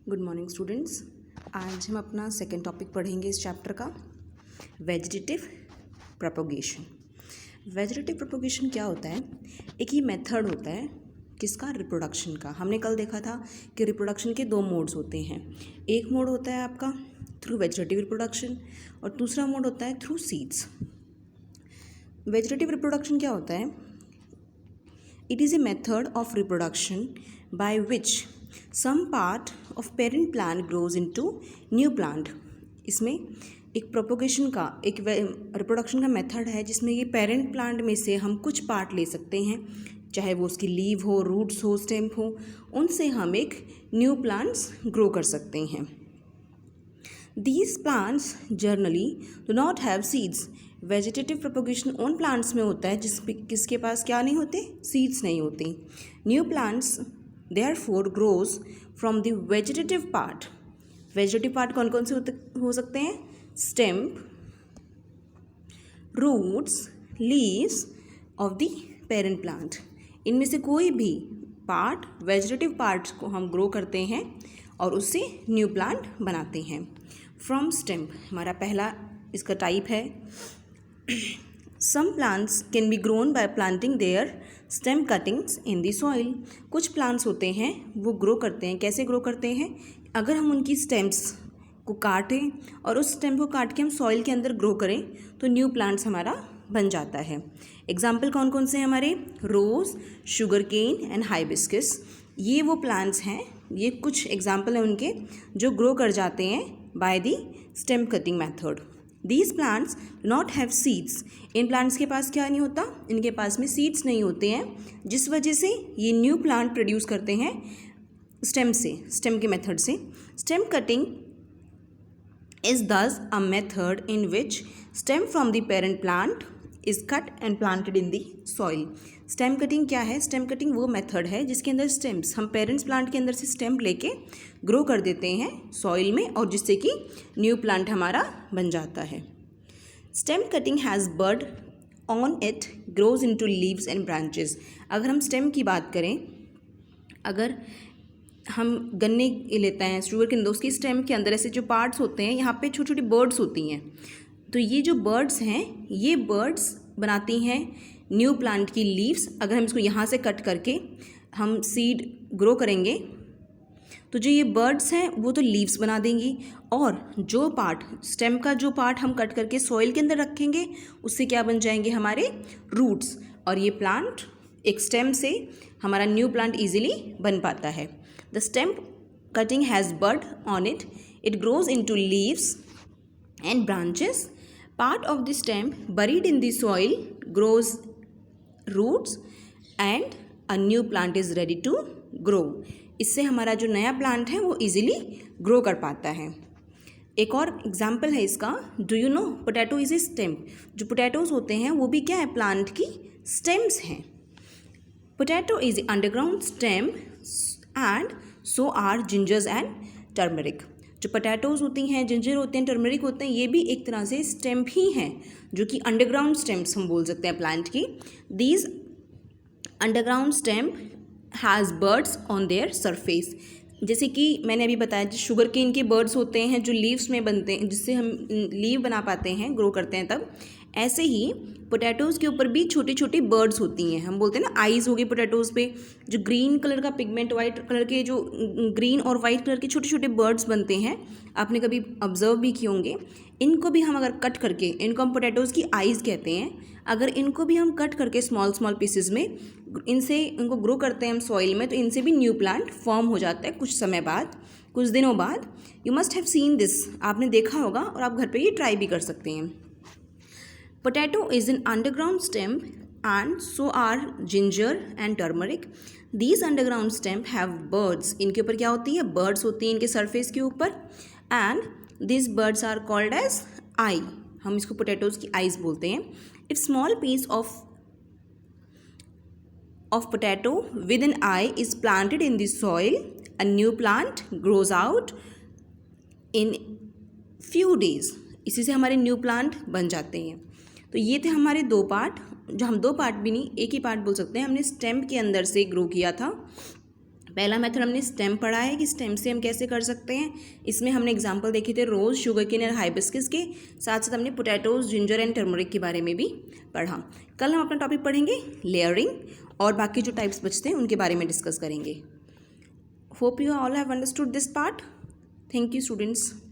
Good morning students. आज हम अपना सेकेंड टॉपिक पढ़ेंगे इस चैप्टर का, वेजिटेटिव प्रोपोगेशन। वेजिटेटिव प्रोपोगेशन क्या होता है? एक ही मेथड होता है किसका? रिप्रोडक्शन का। हमने कल देखा था कि रिप्रोडक्शन के दो मोड्स होते हैं। एक मोड होता है आपका थ्रू वेजिटेटिव रिप्रोडक्शन और दूसरा मोड होता है थ्रू सीड्स। वेजिटेटिव रिप्रोडक्शन क्या होता है? It is a method of reproduction by which some part of parent plant grows into new plant. इसमें एक प्रोपोगेशन का, एक रिप्रोडक्शन का मेथड है जिसमें ये पेरेंट प्लांट में से हम कुछ पार्ट ले सकते हैं, चाहे वो उसकी लीव हो, रूट्स हो, स्टेम हो, उनसे हम एक न्यू प्लांट्स ग्रो कर सकते हैं। These plants generally do not have seeds. Vegetative propagation उन प्लांट्स में होता है किसके पास क्या नहीं होते? सीड्स नहीं होती। New plants therefore grows from the vegetative part. Vegetative part कौन कौन से हो सकते हैं? Stem, roots, leaves of the parent plant. इनमें से कोई भी पार्ट, वेजिटेटिव पार्ट को हम ग्रो करते हैं और उससे न्यू प्लांट बनाते हैं। फ्रॉम स्टेम हमारा पहला इसका टाइप है। Some plants can be grown by planting their stem cuttings in the soil. कुछ प्लांट्स होते हैं वो ग्रो करते हैं। कैसे ग्रो करते हैं? अगर हम उनकी स्टेम्स को काटें और उस स्टेम को काट के हम सॉइल के अंदर ग्रो करें तो न्यू प्लांट्स हमारा बन जाता है। एग्जाम्पल कौन कौन से हैं हमारे? रोज़, शुगर केन एंड हाइबिस्कस। ये वो प्लांट्स हैं, ये कुछ एग्जाम्पल हैं उनके जो ग्रो कर जाते हैं by the stem cutting method. These plants do not have seeds. In plants के पास क्या नहीं होता? इनके पास में सीड्स नहीं होते हैं, जिस वजह से ये न्यू प्लांट प्रोड्यूस करते हैं स्टेम से, स्टेम के मेथड से। Stem cutting is thus a method in which stem from the parent plant is cut and planted in the soil. Stem cutting क्या है? स्टेम कटिंग वो मेथड है जिसके अंदर स्टेम्स हम पेरेंट्स प्लांट के अंदर से स्टेम लेके ग्रो कर देते हैं सॉइल में और जिससे कि न्यू प्लांट हमारा बन जाता है। Stem cutting has bud on it grows into leaves and branches. अगर हम स्टेम की बात करें, अगर हम गन्ने लेते हैं, शुगर केन, उसकी स्टेम के अंदर ऐसे जो पार्ट्स होते हैं, यहाँ पे छोटी छोटी बर्ड्स होती हैं। तो ये जो बर्ड्स हैं, ये बर्ड्स बनाती हैं न्यू प्लांट की लीव्स। अगर हम इसको यहाँ से कट करके हम सीड ग्रो करेंगे तो जो ये बर्ड्स हैं वो तो लीव्स बना देंगी और जो पार्ट, स्टेम का जो पार्ट हम कट करके सॉइल के अंदर रखेंगे उससे क्या बन जाएंगे? हमारे रूट्स। और ये प्लांट एक स्टेम से हमारा न्यू प्लांट ईजिली बन पाता है। The stem cutting has bud on it, it grows into leaves and branches. Part of the stem buried in the soil grows roots and a new plant is ready to grow. इससे हमारा जो नया plant है वो easily grow कर पाता है। एक और एग्जाम्पल है इसका, do you know potato is a stem. जो पोटैटोज होते हैं वो भी क्या है? प्लांट की स्टेम्स हैं। Potato is underground stem and so are gingers and turmeric. जो पोटैटोज़ होती हैं, जिंजर होते हैं, टर्मरिक होते हैं, ये भी एक तरह से स्टेम ही हैं जो कि अंडरग्राउंड स्टेम्स हम बोल सकते हैं प्लांट की। These underground stem has birds on their surface. जैसे कि मैंने अभी बताया, जो शुगर केन के बर्ड्स होते हैं जो लीव्स में बनते हैं, जिससे हम लीव बना पाते हैं, ग्रो करते हैं तब, ऐसे ही पोटैटोज़ के ऊपर भी छोटी छोटी बर्ड्स होती हैं। हम बोलते हैं ना आइज़ हो गई पोटैटोज़ पे, जो ग्रीन कलर का पिगमेंट, वाइट कलर के जो ग्रीन और वाइट कलर के छोटे छोटे बर्ड्स बनते हैं, आपने कभी ऑब्जर्व भी किए होंगे। इनको भी हम अगर कट करके, इनको हम पोटैटोज़ की आइज़ कहते हैं, अगर इनको भी हम कट करके स्मॉल स्मॉल पीसेज में इनको ग्रो करते हैं हम सॉइल में, तो इनसे भी न्यू प्लांट फॉर्म हो जाता है कुछ समय बाद, कुछ दिनों बाद। You must have seen this, आपने देखा होगा और आप घर पर ये ट्राई भी कर सकते हैं। Potato is an underground stem and so are ginger and turmeric. These underground stem have birds. इनके ऊपर क्या होती है? birds होती हैं इनके surface के ऊपर and these birds are called as eye. हम इसको potatoes की eyes बोलते हैं। If small piece of potato with an eye is planted in the soil, a new plant grows out in few days. इसी से हमारे न्यू प्लांट बन जाते हैं। तो ये थे हमारे दो पार्ट, जो हम दो पार्ट भी नहीं, एक ही पार्ट बोल सकते हैं। हमने स्टेम के अंदर से ग्रो किया था पहला मेथड हमने स्टेम पढ़ा है कि स्टेम से हम कैसे कर सकते हैं। इसमें हमने एग्जांपल देखे थे रोज़, शुगर केन और हाइबिस्कस के। साथ साथ हमने पोटैटोज, जिंजर एंड टर्मरिक के बारे में भी पढ़ा। कल हम अपना टॉपिक पढ़ेंगे लेयरिंग, और बाकी जो टाइप्स बचते हैं उनके बारे में डिस्कस करेंगे। Hope you all have understood this part. Thank you students.